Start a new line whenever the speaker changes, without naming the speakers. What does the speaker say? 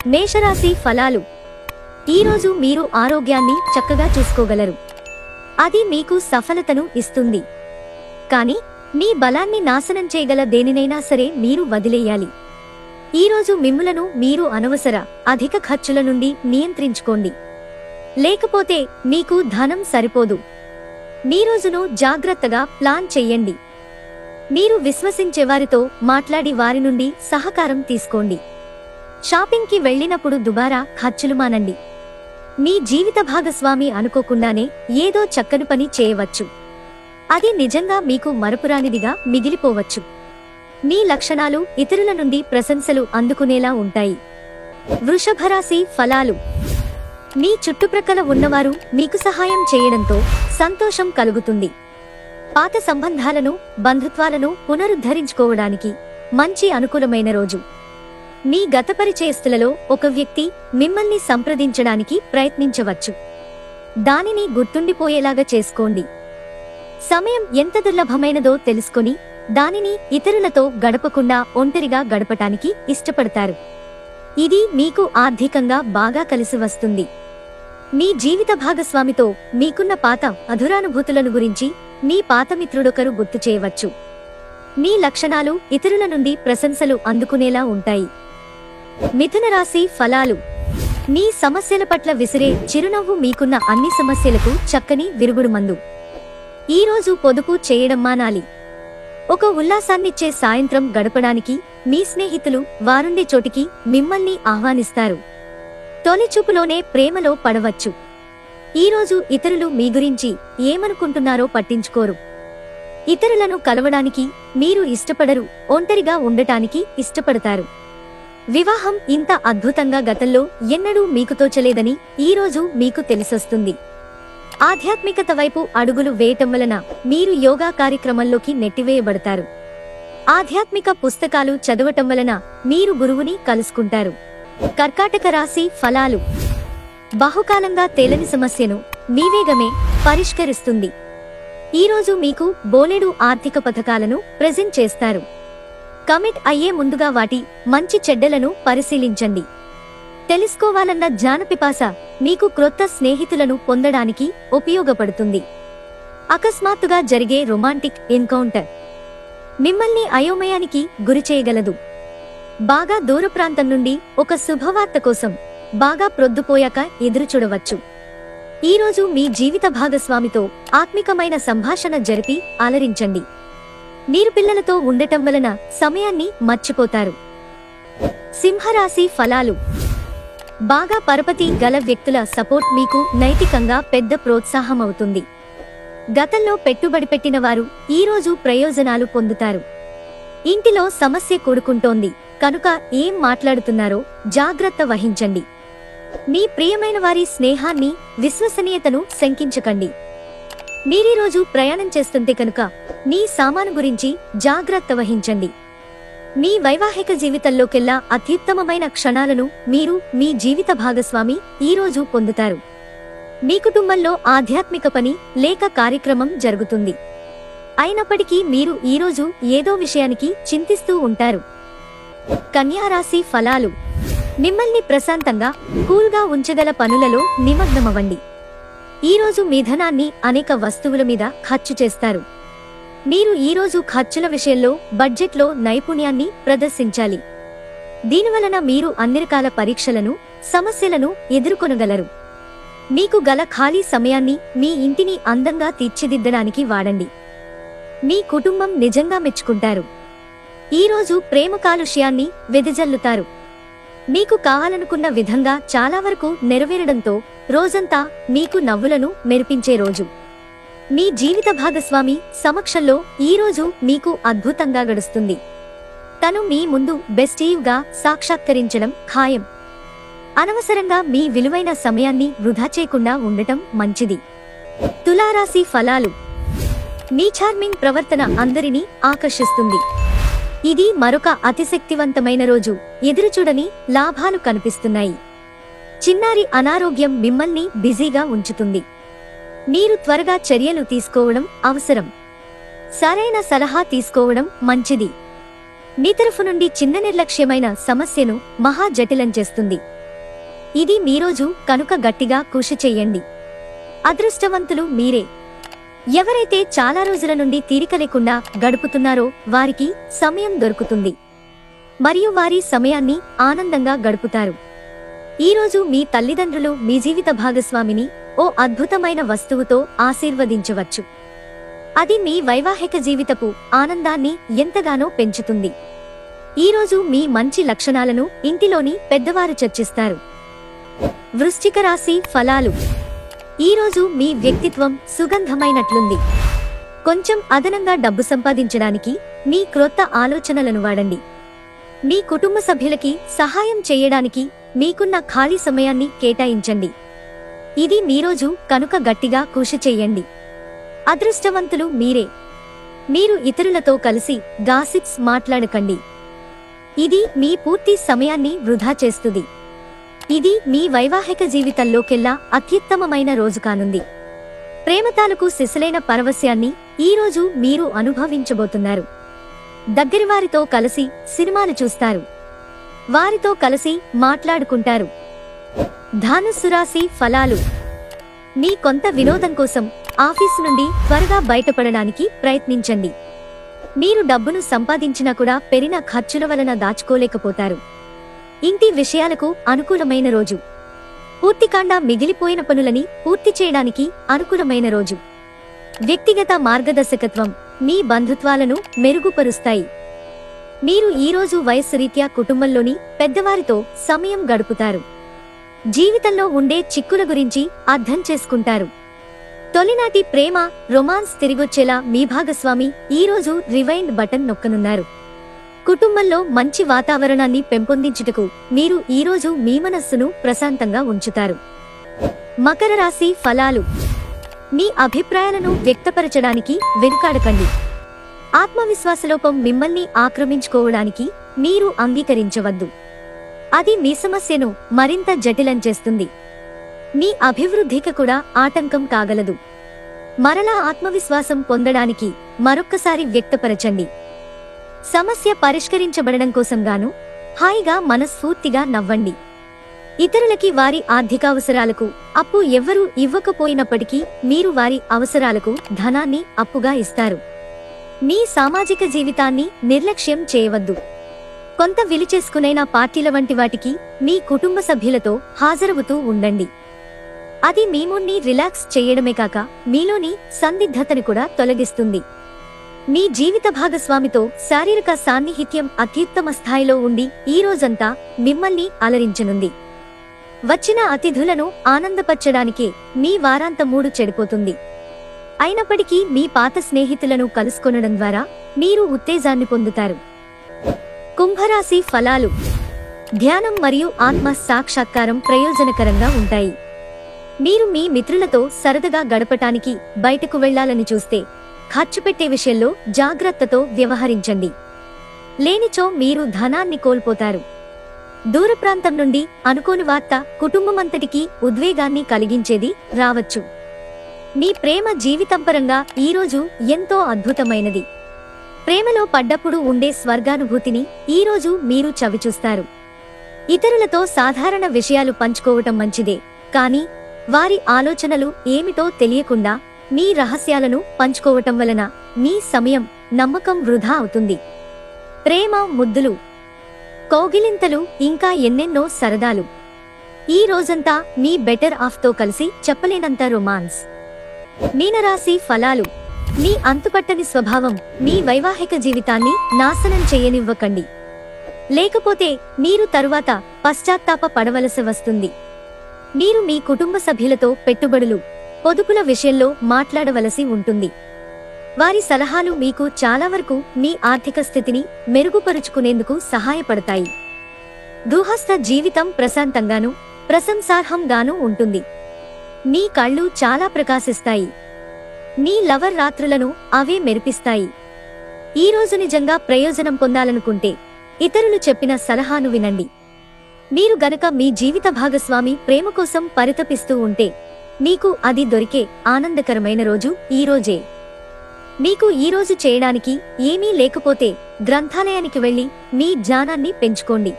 మేషరాశి ఫలాలు. ఈరోజు మీరు ఆరోగ్యాన్ని చక్కగా చూసుకోగలరు. అది మీకు సఫలతను ఇస్తుంది. కానీ మీ బలాన్ని నాశనం చేయగల దేనినైనా సరే మీరు వదిలేయాలి. ఈరోజు మిమ్ములను మీరు అనవసర అధిక ఖర్చుల నుండి నియంత్రించుకోండి. లేకపోతే మీకు ధనం సరిపోదు. మీ రోజును జాగ్రత్తగా ప్లాన్ చెయ్యండి. మీరు విశ్వసించేవారితో మాట్లాడి వారి నుండి సహకారం తీసుకోండి. షాపింగ్కి వెళ్ళినప్పుడు దుబారా ఖర్చులు మానండి. మీ జీవిత భాగస్వామి అనుకోకుండానే ఏదో చక్కని పని చేయవచ్చు. అది నిజంగా మీకు మరపురానిదిగా మిగిలిపోవచ్చు. మీ లక్షణాలు ఇతరుల నుండి ప్రశంసలు అందుకునేలా ఉంటాయి. వృషభరాశి ఫలాలు. మీ చుట్టుప్రక్కల ఉన్నవారు మీకు సహాయం చేయడంతో సంతోషం కలుగుతుంది. పాత సంబంధాలను, బంధుత్వాలను పునరుద్ధరించుకోవడానికి మంచి అనుకూలమైన రోజు. మీ గత పరిచయస్తులలో ఒక వ్యక్తి మిమ్మల్ని సంప్రదించడానికి ప్రయత్నించవచ్చు. దానిని గుర్తుండిపోయేలాగా చేసుకోండి. సమయం ఎంత దుర్లభమైనదో తెలుసుకొని దానిని ఇతరులతో గడపకుండా ఒంటరిగా గడపటానికి ఇష్టపడతారు. ఇది మీకు ఆర్థికంగా బాగా కలిసి వస్తుంది. మీ జీవిత భాగస్వామితో మీకున్న పాత అధురానుభూతులను గురించి మీ పాతమిత్రుడొకరు గుర్తు చేయవచ్చు. మీ లక్షణాలు ఇతరుల నుండి ప్రశంసలు అందుకునేలా ఉంటాయి. మిథున రాశి ఫలాలు. మీ సమస్యల పట్ల విసిరే చిరునవ్వు మీకున్న అన్ని సమస్యలకు చక్కని విరుగుడు మందు. ఈరోజు పొదుపు చేయడం మానాలి. ఒక ఉల్లాసాన్నిచ్చే సాయంత్రం గడపడానికి మీ స్నేహితులు వారుండే చోటికి మిమ్మల్ని ఆహ్వానిస్తారు. తొలిచూపులోనే ప్రేమలో పడవచ్చు. ఈరోజు ఇతరులు మీ గురించి ఏమనుకుంటున్నారో పట్టించుకోరు. ఇతరులను కలవడానికి మీరు ఇష్టపడరు, ఒంటరిగా ఉండటానికి ఇష్టపడతారు. వివాహం ఇంత అద్భుతంగా గతంలో ఎన్నడూ మీకు తోచలేదని ఈరోజు మీకు తెలిసొస్తుంది. ఆధ్యాత్మికత వైపు అడుగులు వేయటం వలన మీరు యోగా కార్యక్రమంలోకి నెట్టివేయబడతారు. ఆధ్యాత్మిక పుస్తకాలు చదవటం వలన మీరు గురువుని కలుసుకుంటారు. కర్కాటక రాశి ఫలాలు. బహుకాలంగా తేలని సమస్యను మీ వేగమే పరిష్కరిస్తుంది. ఈరోజు మీకు బోలెడు ఆర్థిక పథకాలను ప్రెజెంట్ చేస్తారు. కమిట్ అయ్యే ముందుగా వాటి మంచి చెడ్డలను పరిశీలించండి. తెలుసుకోవాలన్న జ్ఞానపిపాస మీకు క్రొత్త స్నేహితులను పొందడానికి ఉపయోగపడుతుంది. అకస్మాత్తుగా జరిగే రొమాంటిక్ ఎన్కౌంటర్ మిమ్మల్ని అయోమయానికి గురిచేయగలదు. బాగా దూర ప్రాంతం నుండి ఒక శుభవార్త కోసం బాగా ప్రొద్దుపోయాక ఎదురుచూడవచ్చు. ఈరోజు మీ జీవిత భాగస్వామితో ఆత్మికమైన సంభాషణ జరిపి అలరించండి. మీరు పిల్లలతో ఉండటం వలన సమయాన్ని మర్చిపోతారు. సింహరాశి ఫలాలు. బాగా పరపతి గల వ్యక్తుల సపోర్ట్ మీకు నైతికంగా పెద్ద ప్రోత్సాహమవుతుంది. గతంలో పెట్టుబడి పెట్టిన వారు ఈరోజు ప్రయోజనాలు పొందుతారు. ఇంటిలో సమస్య కూడుకుంటోంది కనుక ఏం మాట్లాడుతున్నారో జాగ్రత్త వహించండి. మీ ప్రియమైన వారి స్నేహాన్ని, విశ్వసనీయతను శంకించకండి. మీరీరోజు ప్రయాణం చేస్తుంటే కనుక మీ సామాను గురించి జాగ్రత్త వహించండి. మీ వైవాహిక జీవితంలోకెల్లా అత్యుత్తమమైన క్షణాలను మీరు మీ జీవిత భాగస్వామి ఈరోజు పొందుతారు. మీ కుటుంబంలో ఆధ్యాత్మిక పని లేక కార్యక్రమం జరుగుతుంది. అయినప్పటికీ మీరు ఈరోజు ఏదో విషయానికి చింతిస్తూ ఉంటారు. కన్యారాశి ఫలాలు. మిమ్మల్ని ప్రశాంతంగా, కూల్గా ఉంచగల పనులలో నిమగ్నమవ్వండి. ఈరోజు మీ ధనాన్ని అనేక వస్తువుల మీద ఖర్చు చేస్తారు. మీరు ఈరోజు ఖర్చుల విషయంలో బడ్జెట్లో నైపుణ్యాన్ని ప్రదర్శించాలి. దీనివలన మీరు అన్ని రకాల పరీక్షలను, సమస్యలను ఎదుర్కొనగలరు. మీకు గల ఖాళీ సమయాన్ని మీ ఇంటిని అందంగా తీర్చిదిద్దడానికి వాడండి. మీ కుటుంబం నిజంగా మెచ్చుకుంటారు. ఈరోజు ప్రేమ కాలుష్యాన్ని వెదజల్లుతారు. మీకు కావాలనుకున్న విధంగా చాలా వరకు నెరవేరడంతో రోజంతా మీకు నవ్వులను మెరిపించే రోజు. మీ జీవిత భాగస్వామి సమక్షంలో ఈరోజు మీకు అద్భుతంగా గడుస్తుంది. తను మీ ముందు బెస్టీవ్గా సాక్షాత్కరించడం ఖాయం. అనవసరంగా మీ విలువైన సమయాన్ని వృధా చేయకుండా ఉండటం మంచిది. తులారాశి ఫలాలు. మీ చార్మింగ్ ప్రవర్తన అందరినీ ఆకర్షిస్తుంది. ఇది మరొక అతిశక్తివంతమైన రోజు. ఎదురుచూడని లాభాలు కనిపిస్తున్నాయి. చిన్నారి అనారోగ్యం మిమ్మల్ని బిజీగా ఉంచుతుంది. మీరు త్వరగా చర్యలు తీసుకోవడం అవసరం. సరైన సలహా తీసుకోవడం మంచిది. మీ తరఫు నుండి చిన్న నిర్లక్ష్యమైన సమస్యను మహా జటిలం చేస్తుంది. ఇది మీ రోజు కనుక గట్టిగా కృషి చెయ్యండి. అదృష్టవంతులు మీరే. ఎవరైతే చాలా రోజుల నుండి తీరిక లేకుండా గడుపుతున్నారో వారికి సమయం దొరుకుతుంది మరియు వారి సమయాన్ని ఆనందంగా గడుపుతారు. ఈరోజు మీ తల్లిదండ్రులు మీ జీవిత భాగస్వామిని ఓ అద్భుతమైన వస్తువుతో ఆశీర్వదించవచ్చు. అది మీ వైవాహిక జీవితపు ఆనందాన్ని ఎంతగానో పెంచుతుంది. ఈరోజు మీ మంచి లక్షణాలను ఇంటిలోని పెద్దవారు చర్చిస్తారు. వృశ్చిక రాశి ఫలాలు. ఈరోజు మీ వ్యక్తిత్వం సుగంధమైనట్లుంది. కొంచెం అదనంగా డబ్బు సంపాదించడానికి మీ క్రొత్త ఆలోచనలను వాడండి. మీ కుటుంబ సభ్యులకి సహాయం చేయడానికి మీకున్న ఖాళీ సమయాన్ని కేటాయించండి. ఇది మీ రోజు కనుక గట్టిగా కృషి చెయ్యండి. అదృష్టవంతులు మీరే. మీరు ఇతరులతో కలిసి గాసిప్స్ మాట్లాడకండి. ఇది మీ పూర్తి సమయాన్ని వృధా చేస్తుంది. ఇది మీ వైవాహిక జీవితంలోకెల్లా అత్యుత్తమమైన రోజు కానుంది. ప్రేమతాలకు సిసలైన పరవశ్యాన్ని ఈరోజు మీరు అనుభవించబోతున్నారు. దగ్గరివారితో కలిసి సినిమాలు చూస్తారు. వారితో కలిసి మాట్లాడుకుంటారు. ధనుస్సు రాశి ఫలాలు. మీ కొంత వినోదం కోసం ఆఫీసు నుండి త్వరగా బయటపడడానికి ప్రయత్నించండి. మీరు డబ్బును సంపాదించినా కూడా పెరిగిన ఖర్చుల వలన దాచుకోలేకపోతారు. ఇంటి విషయాలకు అనుకూలమైన రోజు. పూర్తికాండా మిగిలిపోయిన పనులని పూర్తి చేయడానికి అనుకూలమైన రోజు. వ్యక్తిగత మార్గదర్శకత్వం మీ బంధుత్వాలను మెరుగుపరుస్తాయి. మీరు ఈరోజు వయస్సు రీత్యా కుటుంబంలోని పెద్దవారితో సమయం గడుపుతారు. జీవితంలో ఉండే చిక్కుల గురించి అర్థం చేసుకుంటారు. తొలినాటి ప్రేమ, రొమాన్స్ తిరిగొచ్చేలా మీ భాగస్వామి ఈరోజు రివైండ్ బటన్ నొక్కనున్నారు. కుటుంబంలో మంచి వాతావరణాన్ని పెంపొందించుటకు మీరు ఈరోజు మీ మనస్సును ప్రశాంతంగా ఉంచుతారు. మకర రాశి ఫలాలు. మీ అభిప్రాయాలను వ్యక్తపరచడానికి వెనుకాడకండి. ఆత్మవిశ్వాసలోపం మిమ్మల్ని ఆక్రమించుకోవడానికి మీరు అంగీకరించవద్దు. అది మీ సమస్యను మరింత జటిలం చేస్తుంది. మీ అభివృద్ధికి కూడా ఆటంకం కాగలదు. మరలా ఆత్మవిశ్వాసం పొందడానికి మరొక్కసారి వ్యక్తపరచండి. సమస్య పరిష్కరించబడడం కోసం గాను హాయిగా మనస్ఫూర్తిగా నవ్వండి. ఇతరులకి వారి ఆర్థికావసరాలకు అప్పు ఎవ్వరూ ఇవ్వకపోయినప్పటికీ మీరు వారి అవసరాలకు ధనాన్ని అప్పుగా ఇస్తారు. మీ సామాజిక జీవితాన్ని నిర్లక్ష్యం చేయవద్దు. కొంత విలుచేసుకునైన పార్టీల వంటి వాటికి మీ కుటుంబ సభ్యులతో హాజరవుతూ ఉండండి. అది మీ మూడ్ని రిలాక్స్ చేయడమే కాక మీలోని సందిగ్ధతను కూడా తొలగిస్తుంది. మీ జీవిత భాగస్వామితో శారీరక సాన్నిహిత్యం అత్యుత్తమ స్థాయిలో ఉండి ఈ రోజంతా మిమ్మల్ని అలరించనుంది. వచ్చిన అతిథులను ఆనందపరచడానికే మీ వారాంత మూడు చెడిపోతుంది. అయినప్పటికీ మీ పాత స్నేహితులను కలుసుకొనడం ద్వారా మీరు ఉత్తేజాన్ని పొందుతారు. కుంభరాశి ఫలాలు. ధ్యానం మరియు ఆత్మ సాక్షాత్కారం ప్రయోజనకరంగా ఉంటాయి. మీరు మీ మిత్రులతో సరదాగా గడపటానికి బయటకు వెళ్లాలని చూస్తే ఖర్చు పెట్టే విషయంలో జాగ్రత్తతో వ్యవహరించండి. లేనిచో మీరు ధనాన్ని కోల్పోతారు. దూర ప్రాంతం నుండి అనుకోని వార్త కుటుంబమంతటికీ ఉద్వేగాన్ని కలిగించేది రావచ్చు. మీ ప్రేమ జీవితంపరంగా ఈరోజు ఎంతో అద్భుతమైనది. ప్రేమలో పడ్డప్పుడు ఉండే స్వర్గానుభూతిని ఈరోజు మీరు చవిచూస్తారు. ఇతరులతో సాధారణ విషయాలు పంచుకోవటం మంచిదే, కానీ వారి ఆలోచనలు ఏమిటో తెలియకుండా మీ రహస్యాలను పంచుకోవటం వలన మీ సమయం, నమ్మకం వృధా అవుతుంది. ప్రేమ, ముద్దులు, కౌగిలింతలు ఇంకా ఎన్నెన్నో సరదాలు. ఈ రోజంతా మీ బెటర్ హాఫ్తో కలిసి చెప్పలేనంత రొమాన్స్. మీనరాశి ఫలాలు. మీ అంతుపట్టని స్వభావం మీ వైవాహిక జీవితాన్ని నాశనం చేయనివ్వకండి. లేకపోతే మీరు తరువాత పశ్చాత్తాప పడవలసి వస్తుంది. మీరు మీ కుటుంబ సభ్యులతో పెట్టుబడులు, పొదుపుల విషయంలో మాట్లాడవలసి ఉంటుంది. వారి సలహాలు మీకు చాలా వరకు మీ ఆర్థిక స్థితిని మెరుగుపరుచుకునేందుకు సహాయపడతాయి. గృహస్థ జీవితం ప్రశాంతంగానూ ప్రశంసార్హంగానూ ఉంటుంది. మీ కళ్ళు చాలా ప్రకాశిస్తాయి. మీ లవర్ రాత్రులను అవే మెరిపిస్తాయి. ఈ రోజు నిజంగా ప్రయోజనం పొందాలనుకుంటే ఇతరులు చెప్పిన సలహాను వినండి. మీరు గనక మీ జీవిత భాగస్వామి ప్రేమ కోసం పరితపిస్తూ ఉంటే మీకు అది దొరికే ఆనందకరమైన రోజు ఈ రోజే. మీకు ఈ రోజు చేయడానికి ఏమీ లేకపోతే గ్రంథాలయానికి వెళ్లి మీ జ్ఞానాన్ని పెంచుకోండి.